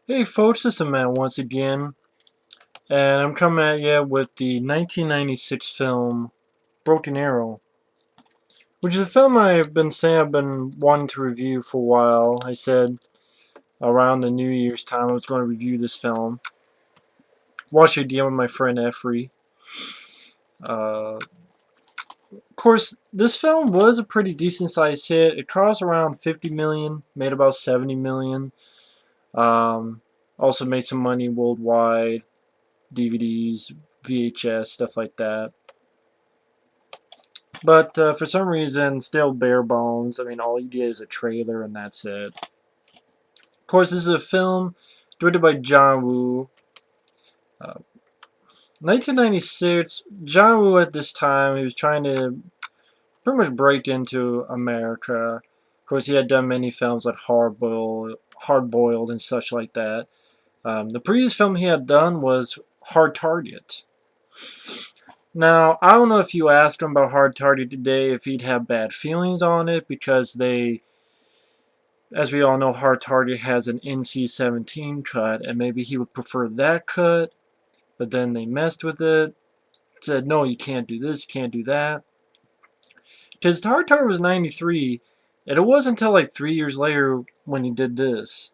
Hey folks, this is Matt once again, and I'm coming at you with the 1996 film Broken Arrow, which is a film I've been saying I've been wanting to review for a while. I said around the New Year's time I was going to review this film. Watched it again with my friend Efrey. Of course, this film was a pretty decent sized hit. It cost around 50 million, made about 70 million. Um, Also made some money worldwide, DVDs, VHS, stuff like that. But for some reason, still bare bones. I mean, all you get is a trailer and that's it. Of course, this is a film directed by John Woo. Uh, 1996, John Woo at this time, he was trying to pretty much break into America. Of course, he had done many films like Hard Boiled and such like that. The previous film he had done was Hard Target. Now, I don't know if you asked him about Hard Target today if he'd have bad feelings on it because as we all know, Hard Target has an NC-17 cut, and maybe he would prefer that cut, but then they messed with it, said, no, you can't do this, you can't do that. Because Hard Target was 93, and it wasn't until like 3 years later when he did this.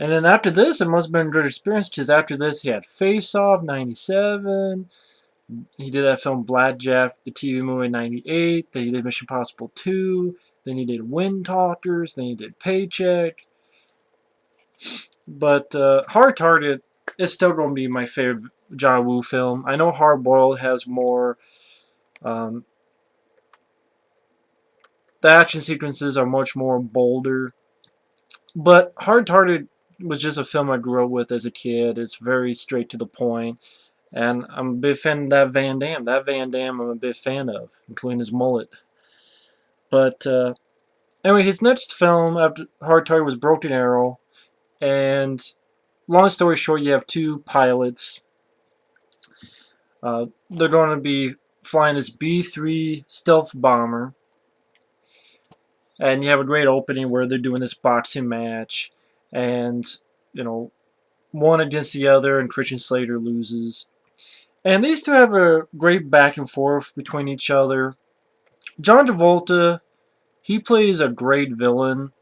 And then after this, it must have been a good experience, because after this, he had Face Off, 97. He did that film Blackjack, the TV movie in 98. Then he did Mission Impossible 2. Then he did Wind Talkers. Then he did Paycheck. But Hard Target is still going to be my favorite John Woo film. I know Hard Boiled has more. Um, the action sequences are much more bolder. But Hard Target was just a film I grew up with as a kid. It's very straight to the point. And I'm a big fan of that Van Damme. That Van Damme I'm a big fan of, including his mullet. But anyway, his next film after Hard Target was Broken Arrow. And long story short, you have two pilots. They're going to be flying this B-3 stealth bomber. And you have a great opening where they're doing this boxing match. And, you know, one against the other, and Christian Slater loses. And these two have a great back and forth between each other. John Travolta, he plays a great villain.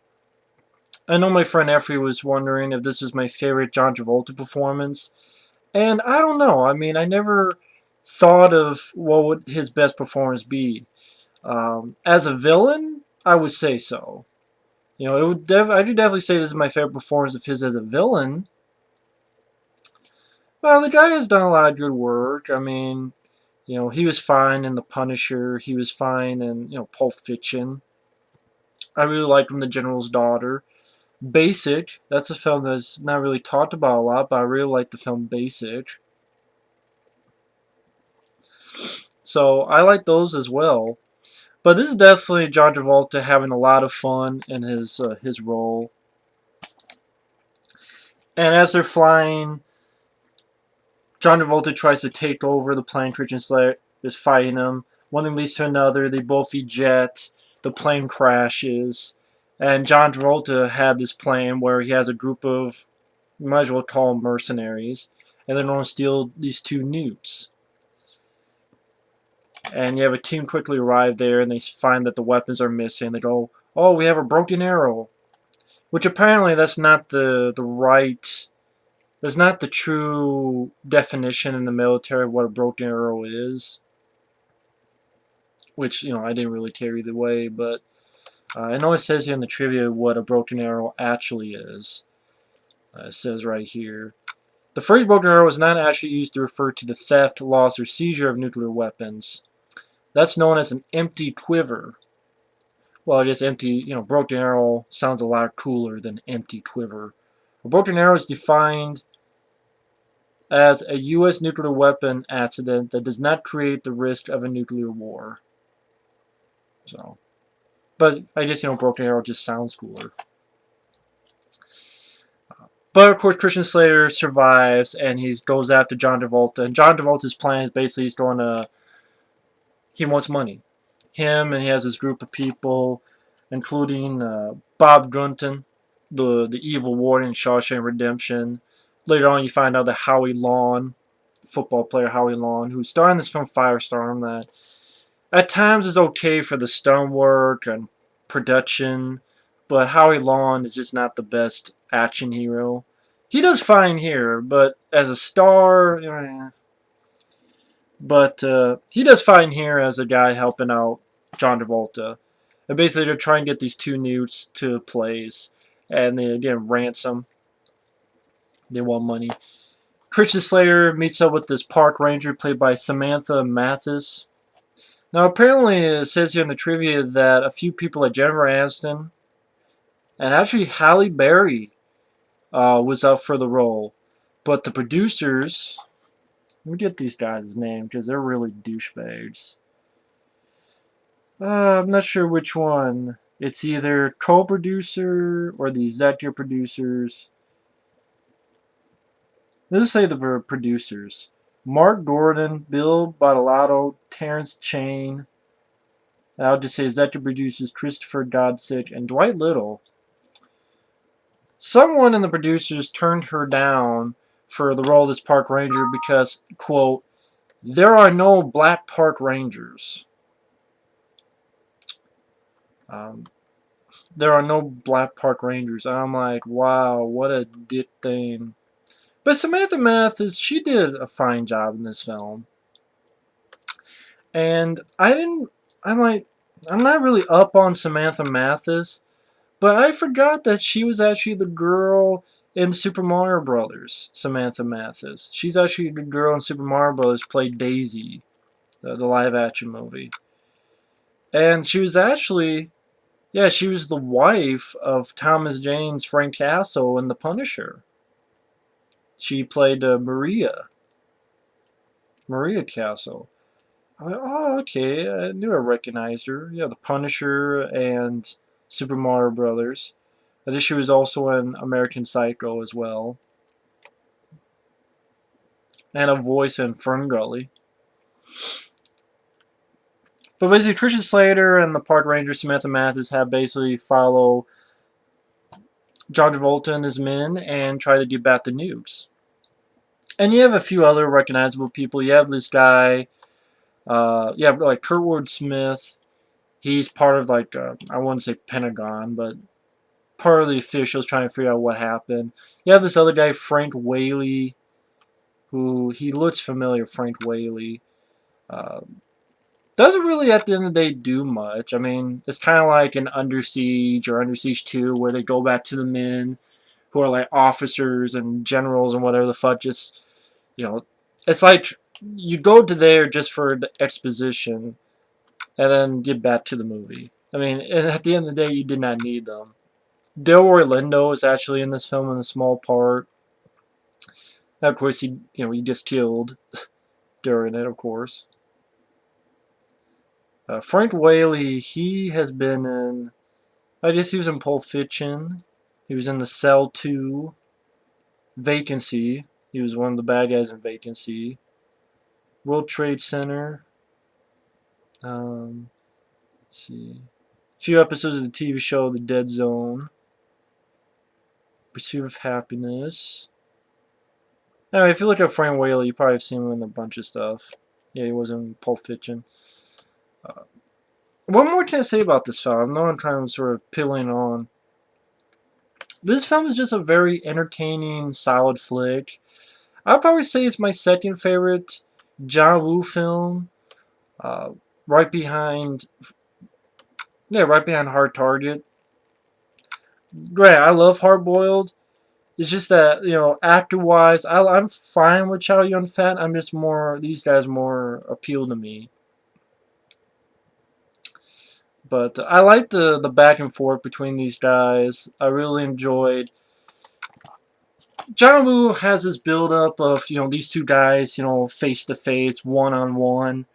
I know my friend Effrey was wondering if this was my favorite John Travolta performance. And I don't know. I mean, I never thought of what would his best performance be. As a villain, I would say so. You know, I do definitely say this is my favorite performance of his as a villain. Well, the guy has done a lot of good work. I mean, you know, he was fine in The Punisher. He was fine in, Pulp Fiction. I really liked him, The General's Daughter. Basic, that's a film that's not really talked about a lot, but I really like the film Basic. So I like those as well. But this is definitely John Travolta having a lot of fun in his role. And as they're flying, John Travolta tries to take over the plane. Christian Slater is fighting him. One thing leads to another. They both eject. The plane crashes. And John Travolta had this plan where he has a group of, you might as well call them mercenaries, and they're going to steal these two newts. And you have a team quickly arrive there, and they find that the weapons are missing. They go, "Oh, we have a broken arrow," which apparently that's not that's not the true definition in the military of what a broken arrow is. Which I didn't really care either way, but I know it says here in the trivia what a broken arrow actually is. It says right here. The phrase broken arrow is not actually used to refer to the theft, loss, or seizure of nuclear weapons. That's known as an empty quiver. Well, I guess empty, broken arrow sounds a lot cooler than empty quiver. A broken arrow is defined as a U.S. nuclear weapon accident that does not create the risk of a nuclear war. So, but I guess, broken arrow just sounds cooler. But of course, Christian Slater survives and he goes after John Travolta. And John Travolta's plan is basically he wants money. Him and he has his group of people, including Bob Gunton. the evil warden in Shawshank Redemption. Later on, you find out that Howie Long, football player Howie Long, who starred in this film Firestorm, that at times is okay for the stunt work and production, but Howie Long is just not the best action hero. He does fine here, but as a star, but he does fine here as a guy helping out John Travolta. And basically, they're trying to get these two newts to place, and they get ransom. They want money. Christian Slater meets up with this park ranger played by Samantha Mathis. Now, apparently, it says here in the trivia that a few people like Jennifer Aniston and actually Halle Berry was up for the role. But the producers, let me get these guys' names because they're really douchebags. I'm not sure which one. It's either co-producer or the executive producers. Let's say the producers. Mark Gordon, Bill Bottolato, Terrence Chain. I'll just say executive producers Christopher Godsick and Dwight Little. Someone in the producers turned her down for the role of this park ranger because, quote, there are no black park rangers. Um, there are no black park rangers. I'm like, wow, what a dick thing. But Samantha Mathis, she did a fine job in this film. And I'm like, I'm not really up on Samantha Mathis, but I forgot that she was actually the girl in Super Mario Brothers, Samantha Mathis. She's actually the girl in Super Mario Brothers, played Daisy, the live action movie. And she was actually, yeah, she was the wife of Thomas Jane's Frank Castle in The Punisher. She played Maria Castle. Oh, okay. I knew I recognized her. Yeah, The Punisher and Super Mario Brothers. I think she was also in American Psycho as well. And a voice in Fern Gully. But basically, Christian Slater and the park ranger Samantha Mathis have basically follow John Travolta and his men and try to debat the nukes. And you have a few other recognizable people. You have this guy, you have like Kurtwood Smith. He's part of like, I wouldn't say Pentagon, but part of the officials trying to figure out what happened. You have this other guy, Frank Whaley, who he looks familiar, Frank Whaley. Doesn't really, at the end of the day, do much. I mean, it's kind of like an Under Siege or Under Siege 2, where they go back to the men who are like officers and generals and whatever the fuck. Just, it's like you go to there just for the exposition and then get back to the movie. I mean, and at the end of the day, you did not need them. Delroy Lindo is actually in this film in a small part. Now, of course, he gets killed during it, of course. Frank Whaley, he has been in, I guess he was in Pulp Fiction. He was in The Cell 2. Vacancy. He was one of the bad guys in Vacancy. World Trade Center. Let's see. A few episodes of the TV show The Dead Zone. Pursuit of Happiness. Anyway, if you look at Frank Whaley, you probably have seen him in a bunch of stuff. Yeah, he was in Pulp Fiction. What more can I say about this film? I know I'm trying to sort of pilling on. This film is just a very entertaining, solid flick. I'd probably say it's my second favorite John Woo film. Right behind Hard Target. Great, I love Hard Boiled. It's just that, actor-wise, I'm fine with Chow Yun-fat. I'm just these guys more appeal to me. But I like the back and forth between these guys. I really enjoyed. John Woo has this build-up of, these two guys, face-to-face, one-on-one.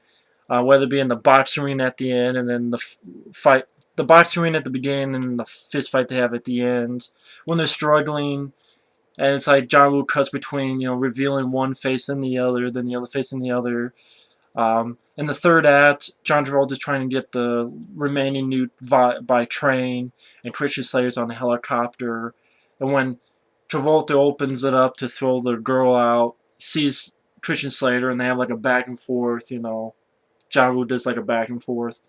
Whether it be in the boxing ring at the end and then the fight, the boxing ring at the beginning and the fist fight they have at the end. When they're struggling, and it's like John Woo cuts between, revealing one face and the other, then the other face and the other. In the third act, John Travolta is trying to get the remaining newt by train, and Christian Slater's on a helicopter. And when Travolta opens it up to throw the girl out, sees Christian Slater, and they have like a back and forth. John Woo does like a back and forth.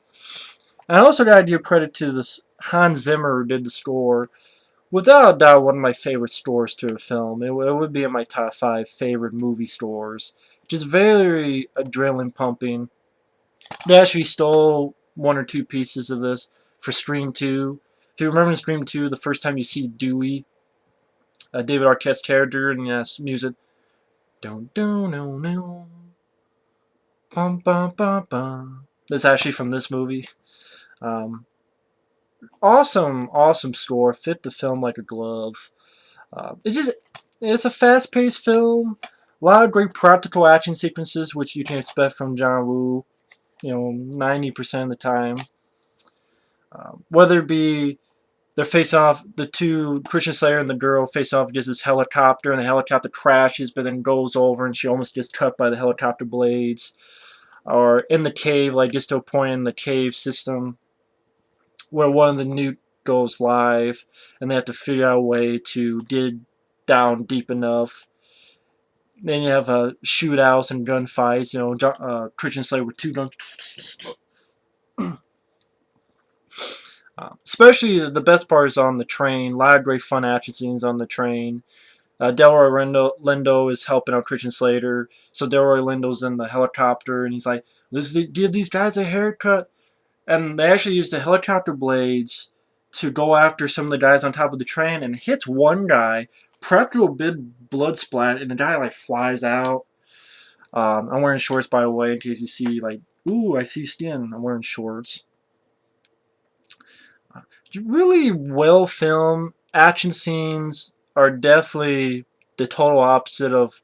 And I also got to give credit to this Hans Zimmer who did the score. Without a doubt, one of my favorite scores to a film. It would be in my top 5 favorite movie scores. Just very adrenaline pumping. They actually stole one or two pieces of this for Scream 2. If you remember in Scream 2, the first time you see Dewey, David Arquette's character, and yes, music. Don't no no. Bum bum bum bum. That's actually from this movie. Um, awesome score. Fit the film like a glove. It's a fast-paced film. A lot of great practical action sequences, which you can expect from John Woo. 90% of the time. Whether it be they face off, the two, Christian Slater and the girl face off against this helicopter, and the helicopter crashes, but then goes over, and she almost gets cut by the helicopter blades. Or in the cave, like gets to a point in the cave system where one of the newt goes live, and they have to figure out a way to dig down deep enough. Then you have shootouts and gunfights. Christian Slater with two guns. Especially the best part is on the train. A lot of great fun action scenes on the train. Delroy Lindo is helping out Christian Slater. So Delroy Lindo's in the helicopter, and he's like, "Let's give these guys a haircut." And they actually use the helicopter blades to go after some of the guys on top of the train, and hits one guy, practical big blood splat, and the guy like flies out. I'm wearing shorts, by the way, in case you see like, ooh, I see skin. I'm wearing shorts. Really well filmed. Action scenes are definitely the total opposite of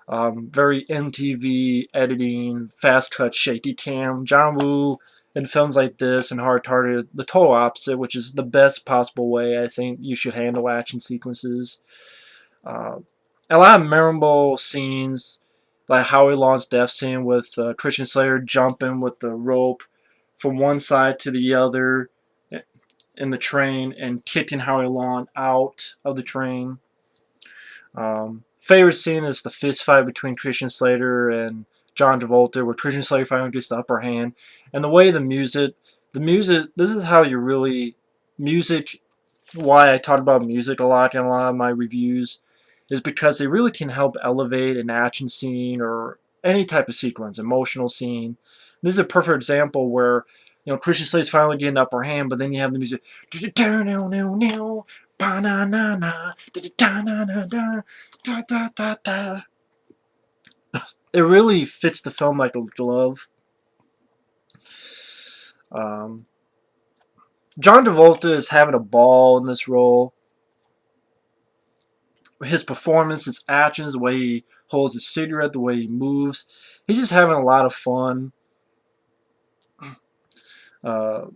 very MTV editing, fast cut, shaky cam. John Woo in films like this and Hard Target, the total opposite, which is the best possible way I think you should handle action sequences. Uh, a lot of memorable scenes, like Howie Long's death scene with Christian Slater jumping with the rope from one side to the other in the train and kicking Howie Long out of the train. Favorite scene is the fist fight between Christian Slater and John Travolta, where Christian Slater finally gets the upper hand, and the way the music. This is how you really music. Why I talk about music a lot in a lot of my reviews is because they really can help elevate an action scene or any type of sequence, emotional scene. This is a perfect example where Christian Slater's finally getting the upper hand, but then you have the music. It really fits the film like a glove. Um, John Travolta is having a ball in this role. His performance, his actions, the way he holds his cigarette, the way he moves. He's just having a lot of fun. Uh,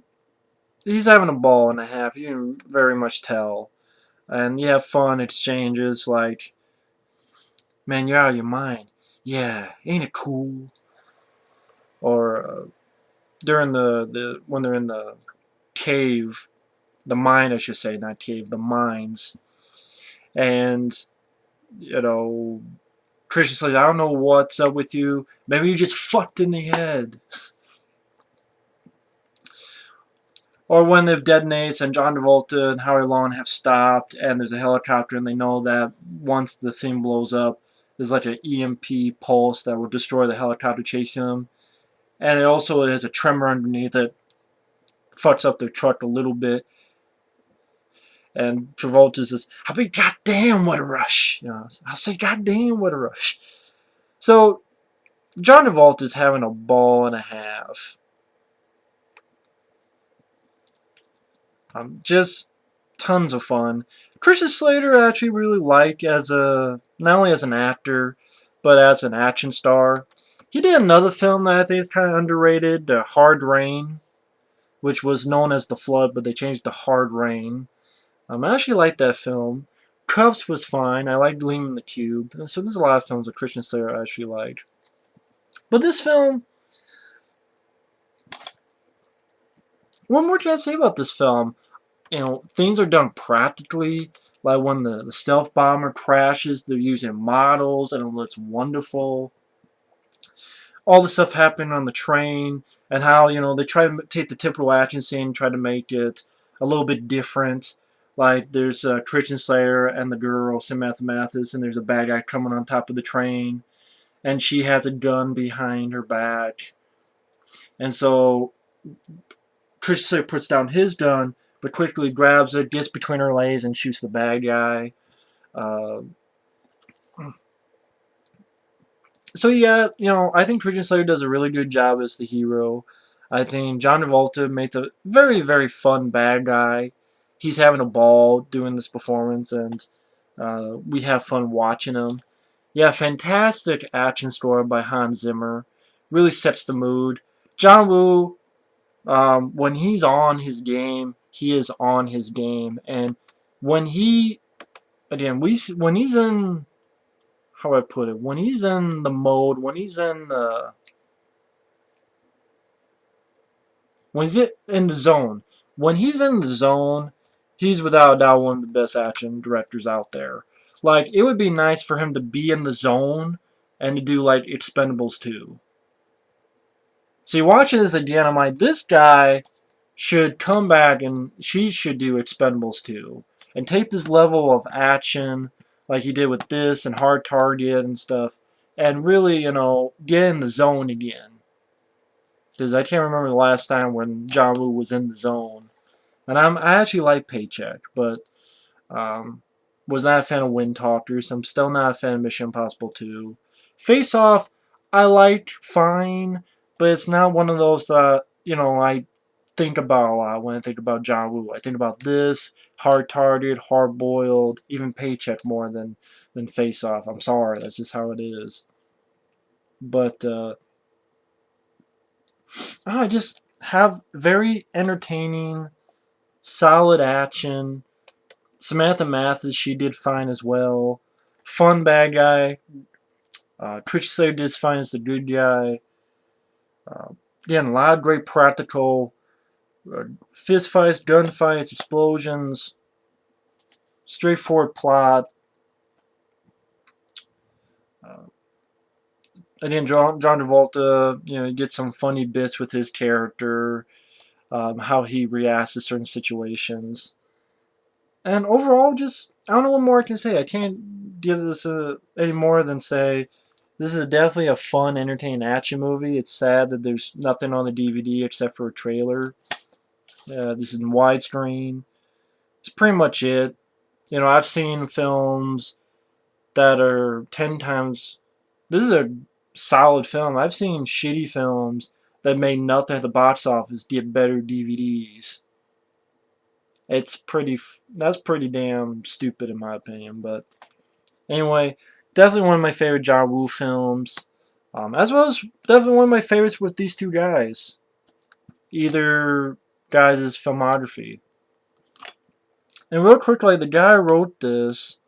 he's having a ball and a half. You can very much tell. And you have fun exchanges like, "Man, you're out of your mind. Yeah, ain't it cool?" Or during when they're in the cave, the mine, I should say, not cave, the mines. And, Christian's like, "I don't know what's up with you. Maybe you just fucked in the head." Or when they've detonates and John Travolta and Howie Long have stopped and there's a helicopter and they know that once the thing blows up, there's like an EMP pulse that will destroy the helicopter chasing them. And it also has a tremor underneath it. Fucks up their truck a little bit. And Travolta says, "I'll be goddamn what a rush." I'll say goddamn what a rush. So John Travolta's having a ball and a half. Just tons of fun. Christian Slater I actually really like as not only as an actor, but as an action star. He did another film that I think is kind of underrated, Hard Rain, which was known as The Flood, but they changed to Hard Rain. I actually like that film. Cuffs was fine. I liked Gleam in the Cube. So there's a lot of films that Christian Slater I actually liked. But this film, what more can I say about this film? Things are done practically. Like when the stealth bomber crashes, they're using models, and it looks wonderful. All the stuff happening on the train, and how they try to take the typical action scene, try to make it a little bit different. Like there's Christian Slater and the girl Samantha Mathis, and there's a bad guy coming on top of the train, and she has a gun behind her back, and so Christian Slater puts down his gun, but quickly grabs it, gets between her legs, and shoots the bad guy. Uh, so yeah, I think Christian Slater does a really good job as the hero. I think John Travolta makes a very, very fun bad guy. He's having a ball doing this performance, and we have fun watching him. Yeah, fantastic action score by Hans Zimmer. Really sets the mood. John Woo, when he's on his game, he is on his game, and when he again when he's in, how do I put it, when he's in the mode, when he's in the zone, when he's in the zone, he's without a doubt one of the best action directors out there. Like it would be nice for him to be in the zone and to do like Expendables 2. See, watching this again, I'm like, this guy should come back and she should do Expendables 2 and take this level of action like he did with this and Hard Target and stuff and really, get in the zone again. Because I can't remember the last time when John Woo was in the zone. And I actually like Paycheck, but um, was not a fan of Wind Talkers. I'm still not a fan of Mission Impossible 2. Face Off, I liked fine, but it's not one of those that, I think about a lot when I think about John Woo. I think about this, Hard Target, Hard Boiled, even Paycheck more than Face Off. I'm sorry, that's just how it is. But I just have very entertaining, solid action. Samantha Mathis, she did fine as well. Fun bad guy. Trish Slater did fine as the good guy. Uh, Again, a lot of great practical fist fights, gunfights, explosions, straightforward plot. Uh, Again, John Travolta, he gets some funny bits with his character, how he reacts to certain situations. And overall, just I don't know what more I can say. I can't give this any more than say this is definitely a fun, entertaining action movie. It's sad that there's nothing on the DVD except for a trailer. This is in widescreen. It's pretty much it. I've seen films that are 10 times. This is a solid film. I've seen shitty films that made nothing at the box office get better DVDs. That's pretty damn stupid in my opinion. But anyway, definitely one of my favorite John Woo films. As well as definitely one of my favorites with these two guys. Either guys' filmography. And real quickly, the guy who wrote this,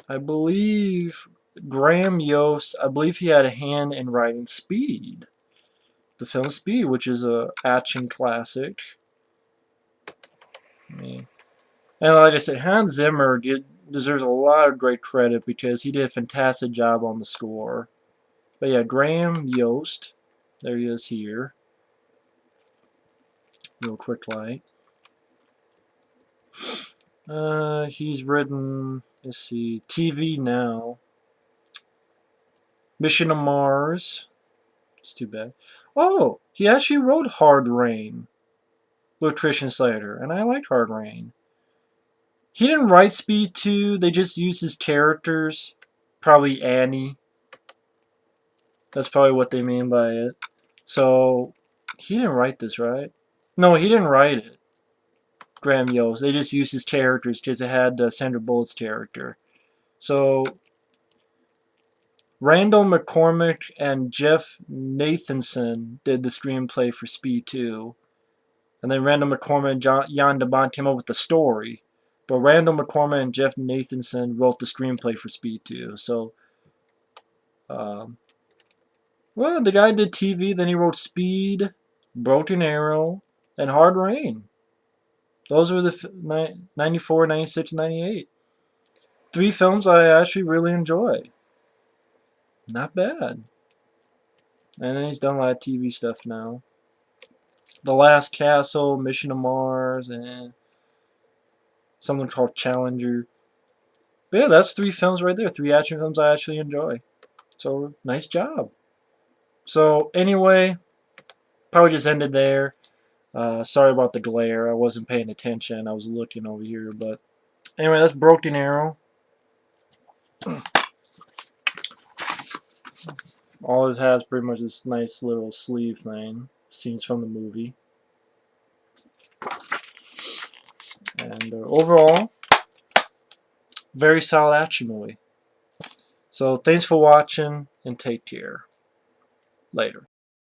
I believe, Graham Yost, I believe he had a hand in writing Speed. The film Speed, which is a action classic. And like I said, Hans Zimmer deserves a lot of great credit because he did a fantastic job on the score. But yeah, Graham Yost, there he is here. Real quick light. He's written, let's see, TV Now, Mission to Mars. It's too bad. Oh, he actually wrote Hard Rain with Christian Slater, and I liked Hard Rain. He didn't write Speed 2, they just used his characters. Probably Annie. That's probably what they mean by it. So, he didn't write this, right? No, he didn't write it. Graham Yost. They just used his characters because it had Sandra Bullock's character. So, Randall McCormick and Jeff Nathanson did the screenplay for Speed 2. And then Randall McCormick and Jan de Bont came up with the story. But Randall McCormick and Jeff Nathanson wrote the screenplay for Speed 2. So, well, the guy did TV, then he wrote Speed, Broken Arrow, and Hard Rain. Those were the 94, 96, 98. 3 films I actually really enjoy. Not bad. And then he's done a lot of TV stuff now. The Last Castle, Mission to Mars, and something called Challenger. But yeah, that's 3 films right there. 3 action films I actually enjoy. So, nice job. So, anyway, probably just ended there. Sorry about the glare. I wasn't paying attention. I was looking over here. But anyway, that's Broken Arrow. All it has pretty much this nice little sleeve thing. Scenes from the movie. And overall, very solid action movie. So thanks for watching and take care. Later.